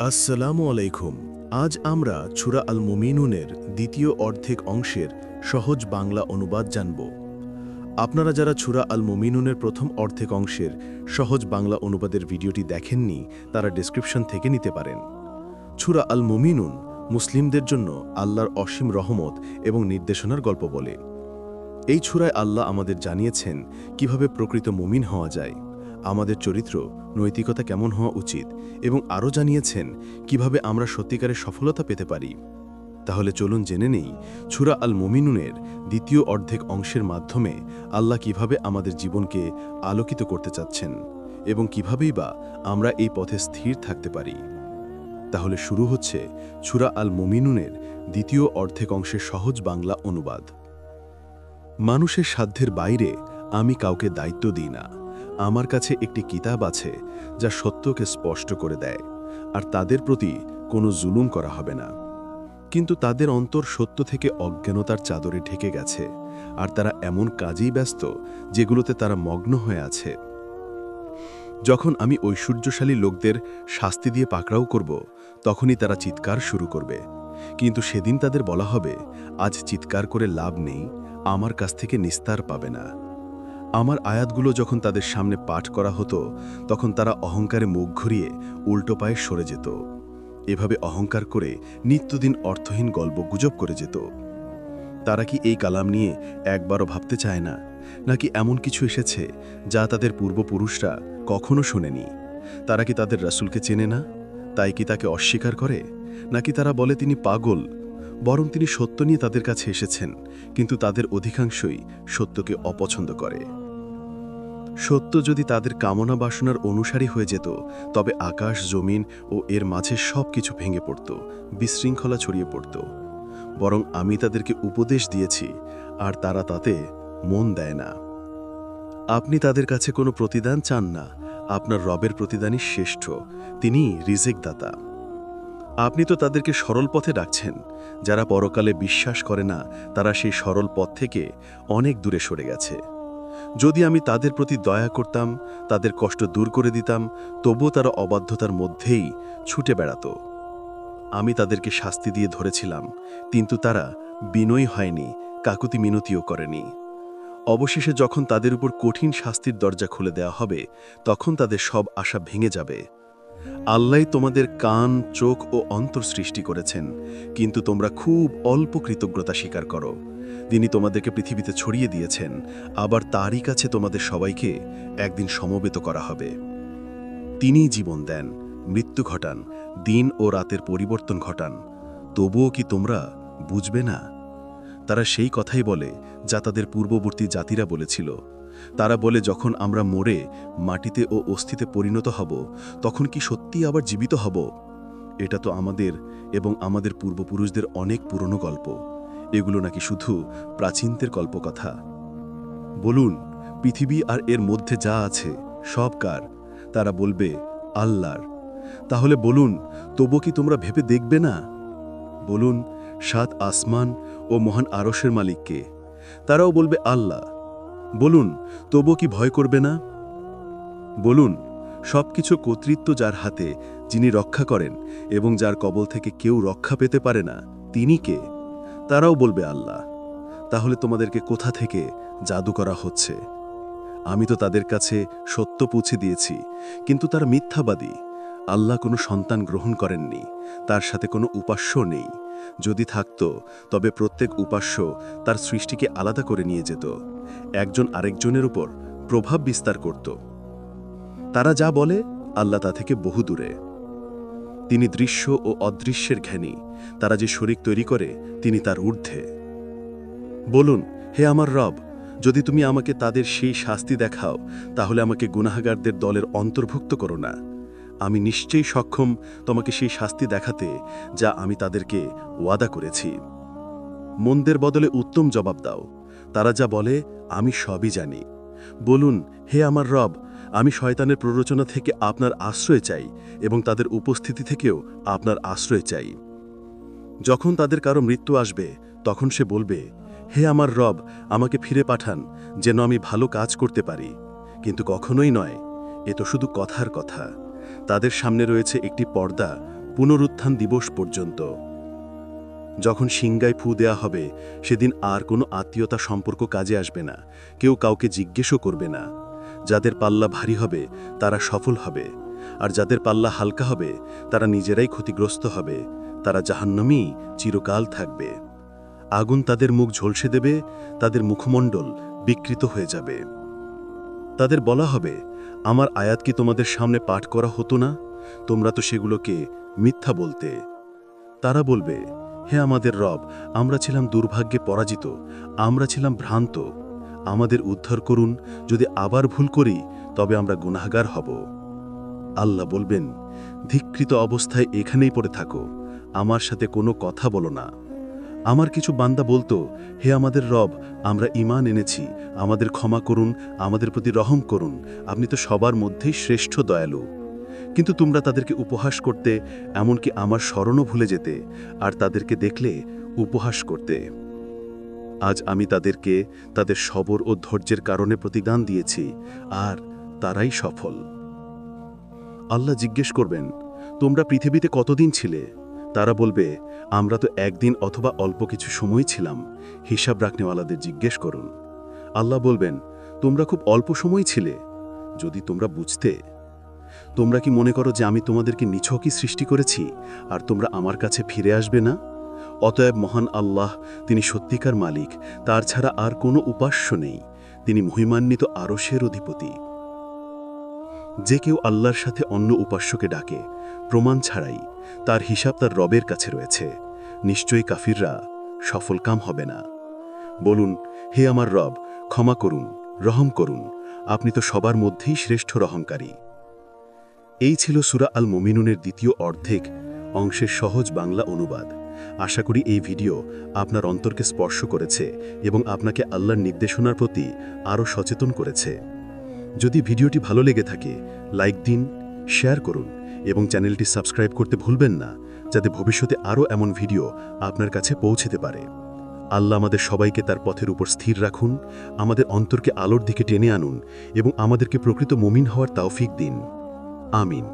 আসসালামু আলাইকুম। আজ আমরা সূরা আল মুমিনুনের দ্বিতীয় অর্ধেক অংশের সহজ বাংলা অনুবাদ জানব। আপনারা যারা সূরা আল মুমিনুনের প্রথম অর্ধেক অংশের সহজ বাংলা অনুবাদের ভিডিওটি দেখেননি, তারা ডেসক্রিপশন থেকে নিতে পারেন। সূরা আল মুমিনুন মুসলিমদের জন্য আল্লাহর অসীম রহমত এবং নির্দেশনার গল্প বলে। এই সূরায় আল্লাহ আমাদের জানিয়েছেন কিভাবে প্রকৃত মুমিন হওয়া যায়, আমাদের চরিত্র নৈতিকতা কেমন হওয়া উচিত, এবং আরও জানিয়েছেন কিভাবে আমরা সত্যিকারের সফলতা পেতে পারি। তাহলে চলুন জেনে নেই সূরা আল মুমিনুনের দ্বিতীয় অর্ধেক অংশের মাধ্যমে আল্লাহ কিভাবে আমাদের জীবনকে আলোকিত করতে চাচ্ছেন এবং কিভাবেই বা আমরা এই পথে স্থির থাকতে পারি। তাহলে শুরু হচ্ছে সূরা আল মুমিনুনের দ্বিতীয় অর্ধেক অংশের সহজ বাংলা অনুবাদ। মানুষের সাধ্যের বাইরে আমি কাউকে দায়িত্ব দিই না। আমার কাছে একটি কিতাব আছে যা সত্যকে স্পষ্ট করে দেয়, আর তাদের প্রতি কোনো জুলুম করা হবে না। কিন্তু তাদের অন্তর সত্য থেকে অজ্ঞানতার চাদরে ঢেকে গেছে, আর তারা এমন কাজেই ব্যস্ত যেগুলোতে তারা মগ্ন হয়ে আছে। যখন আমি ঐশ্বর্যশালী লোকদের শাস্তি দিয়ে পাকড়াও করব, তখনই তারা চিৎকার শুরু করবে। কিন্তু সেদিন তাদের বলা হবে, আজ চিৎকার করে লাভ নেই, আমার কাছ থেকে নিস্তার পাবে না। আমার আয়াতগুলো যখন তাদের সামনে পাঠ করা হতো, তখন তারা অহংকারে মুখ ঘুরিয়ে উল্টো পায়ে সরে যেত। এভাবে অহংকার করে নিত্যদিন অর্থহীন গল্প গুজব করে যেত। তারা কি এই কালাম নিয়ে একবারও ভাবতে চায় না, নাকি এমন কিছু এসেছে যা তাদের পূর্বপুরুষরা কখনো শোনেনি? তারা কি তাদের রাসূলকে চেনে না, তাই কি তাকে অস্বীকার করে? নাকি তারা বলে তিনি পাগল? বরং তিনি সত্য নিয়ে তাদের কাছে এসেছেন, কিন্তু তাদের অধিকাংশই সত্যকে অপছন্দ করে। সত্য যদি তাদের কামনা বাসনার অনুসারী হয়ে যেত, তবে আকাশ, জমিন ও এর মাঝে সব কিছু ভেঙে পড়ত, বিশৃঙ্খলা ছড়িয়ে পড়ত। বরং আমি তাদেরকে উপদেশ দিয়েছি, আর তারা তাতে মন দেয় না। আপনি তাদের কাছে কোনো প্রতিদান চান না, আপনার রবের প্রতিদানই শ্রেষ্ঠ, তিনি রিজিক দাতা। আপনি তো তাদেরকে সরল পথে ডাকছেন। যারা পরকালে বিশ্বাস করে না, তারা সেই সরল পথ থেকে অনেক দূরে সরে গেছে। যদি আমি তাদের প্রতি দয়া করতাম, তাদের কষ্ট দূর করে দিতাম, তবুও তারা অবাধ্যতার মধ্যেই ছুটে বেড়াত। আমি তাদেরকে শাস্তি দিয়ে ধরেছিলাম, কিন্তু তারা বিনয়ী হয়নি, কাকুতি মিনতিও করেনি। অবশেষে যখন তাদের উপর কঠিন শাস্তির দরজা খুলে দেওয়া হবে, তখন তাদের সব আশা ভেঙে যাবে। আল্লাহ তোমাদের কান, চোখ ও অন্তর সৃষ্টি করেছেন, কিন্তু তোমরা খুব অল্প কৃতজ্ঞতা স্বীকার করো। তিনি তোমাদেরকে পৃথিবীতে ছড়িয়ে দিয়েছেন, আবার তারই কাছে তোমাদের সবাইকে একদিন সমবেত করা হবে। তিনিই জীবন দেন, মৃত্যু ঘটান, দিন ও রাতের পরিবর্তন ঘটান। তবুও কি তোমরা বুঝবে না? তারা সেই কথাই বলে যা তাদের পূর্ববর্তী জাতিরা বলেছিল। তারা বলে, যখন আমরা মরে মাটিতে ও অস্থিতে পরিণত হব, তখন কি সত্যি আবার জীবিত হব? এটা তো আমাদের এবং আমাদের পূর্বপুরুষদের অনেক পুরনো গল্প। এগুলো নাকি শুধু প্রাচীনদের কল্পকথা? বলুন, পৃথিবী আর এর মধ্যে যা আছে সব কার? তারা বলবে, আল্লাহর। তাহলে বলুন, তবু কি তোমরা ভেবে দেখবে না? বলুন, 7 আসমান ও মহান আরশের মালিক কে? তারাও বলবে, আল্লাহ। বলুন, তবু কি ভয় করবে না? বলুন, সবকিছু কর্তৃত্ব যার হাতে, যিনি রক্ষা করেন এবং যার কবল থেকে কেউ রক্ষা পেতে পারে না, তিনি কে? তারাও বলবে, আল্লাহ। তাহলে তোমাদেরকে কোথা থেকে জাদু করা হচ্ছে? আমি তো তাদের কাছে সত্য পৌঁছে দিয়েছি, কিন্তু তারা মিথ্যাবাদী। আল্লাহ কোনো সন্তান গ্রহণ করেননি, তার সাথে কোনো উপাস্য নেই। যদি থাকত, তবে প্রত্যেক উপাস্য তার সৃষ্টিকে আলাদা করে নিয়ে যেত, একজন আরেকজনের উপর প্রভাব বিস্তার করত। তারা যা বলে, আল্লাহ তা থেকে বহু দূরে। তিনি দৃশ্য ও অদৃশ্যের জ্ঞানী। তারা যে শরীক তৈরি করে, তিনি তার ঊর্ধ্বে। বলুন, হে আমার রব, যদি তুমি আমাকে তাদের সেই শাস্তি দেখাও, তাহলে আমাকে গুনাহগারদের দলের অন্তর্ভুক্ত করো না। আমি নিশ্চয়ই সক্ষম তোমাকে সেই শাস্তি দেখাতে যা আমি তাদেরকে ওয়াদা করেছি। মন্দের বদলে উত্তম জবাব দাও। তারা যা বলে, আমি সবই জানি। বলুন, হে আমার রব, আমি শয়তানের প্ররোচনা থেকে আপনার আশ্রয় চাই এবং তাদের উপস্থিতি থেকেও আপনার আশ্রয় চাই। যখন তাদের কারো মৃত্যু আসবে, তখন সে বলবে, হে আমার রব, আমাকে ফিরে পাঠান, যেন আমি ভালো কাজ করতে পারি। কিন্তু কখনোই নয়, এ তো শুধু কথার কথা। তাদের সামনে রয়েছে একটি পর্দা, পুনরুত্থান দিবস পর্যন্ত। যখন সিংগায় ফু দেয়া হবে সেদিন আর কোনো আত্মীয়তা সম্পর্ক কাজে আসবে না, কেউ কাউকে জিজ্ঞেসও করবে না। যাদের পাল্লা ভারী হবে তারা সফল হবে, আর যাদের পাল্লা হালকা হবে তারা নিজেরাই ক্ষতিগ্রস্ত হবে, তারা জাহান্নামী চিরকাল থাকবে। আগুন তাদের মুখ ঝলসে দেবে, তাদের মুখমণ্ডল বিকৃত হয়ে যাবে। তাদের বলা হবে, আমার আয়াত কি তোমাদের সামনে পাঠ করা হতো না? তোমরা তো সেগুলোকে মিথ্যা বলতে। তারা বলবে, হে আমাদের রব, আমরা ছিলাম দুর্ভাগ্যে পরাজিত, আমরা ছিলাম ভ্রান্ত, আমাদের উদ্ধার করুন, যদি আবার ভুল করি তবে আমরা গুনাহগার হব। আল্লাহ বলবেন, ধিক্কৃত অবস্থায় এখানেই পড়ে থাকো, আমার সাথে কোনো কথা বলো না। আমার কিছু বান্দা বলতো, হে আমাদের রব, আমরা ঈমান এনেছি, আমাদের ক্ষমা করুন, আমাদের প্রতি রহম করুন, আপনি তো সবার মধ্যেই শ্রেষ্ঠ দয়ালু। কিন্তু তোমরা তাদেরকে উপহাস করতে, এমনকি আমার স্মরণও ভুলে যেতে, আর তাদেরকে দেখলে উপহাস করতে। আজ আমি তাদেরকে তাদের সবর ও ধৈর্যের কারণে প্রতিদান দিয়েছি, আর তারাই সফল। আল্লাহ জিজ্ঞেস করবেন, তোমরা পৃথিবীতে কতদিন ছিলে? তারা বলবে, আমরা তো একদিন অথবা অল্প কিছু সময় ছিলাম। হিসাব রাখনেওয়ালাদের জিজ্ঞেস করুন। আল্লাহ বলবেন, তোমরা খুব অল্প সময় ছিলে। যদি তোমরা বুঝতে। তোমরা কি মনে করো যে আমি তোমাদেরকে নিছকই সৃষ্টি করেছি আর তোমরা আমার কাছে ফিরে আসবে না? অতএব মহান আল্লাহ, তিনি সত্যিকার মালিক, তার ছাড়া আর কোনো উপাস্য নেই, তিনি মহিমান্বিত আরশের অধিপতি। যে কেউ আল্লাহর সাথে অন্য উপাস্যকে ডাকে প্রমাণ ছাড়াই, তার হিসাব তার রবের কাছে রয়েছে। নিশ্চয়ই কাফিররা সফলকাম হবে না। বলুন, হে আমার রব, ক্ষমা করুন, রহম করুন, আপনি তো সবার মধ্যেই শ্রেষ্ঠ রহমকারী। এই ছিল সূরা আল মুমিনুনের দ্বিতীয় অর্ধেক অংশের সহজ বাংলা অনুবাদ। আশা করি এই ভিডিও আপনার অন্তরকে স্পর্শ করেছে এবং আপনাকে আল্লাহর নির্দেশনার প্রতি আরও সচেতন করেছে। যদি ভিডিওটি ভালো লেগে থাকে, লাইক দিন, শেয়ার করুন এবং চ্যানেলটি সাবস্ক্রাইব করতে ভুলবেন না, যাতে ভবিষ্যতে আরও এমন ভিডিও আপনার কাছে পৌঁছতে পারে। আল্লাহ আমাদের সবাইকে তার পথের উপর স্থির রাখুন, আমাদের অন্তরকে আলোর দিকে টেনে আনুন এবং আমাদেরকে প্রকৃত মুমিন হওয়ার তৌফিক দিন। আমিন।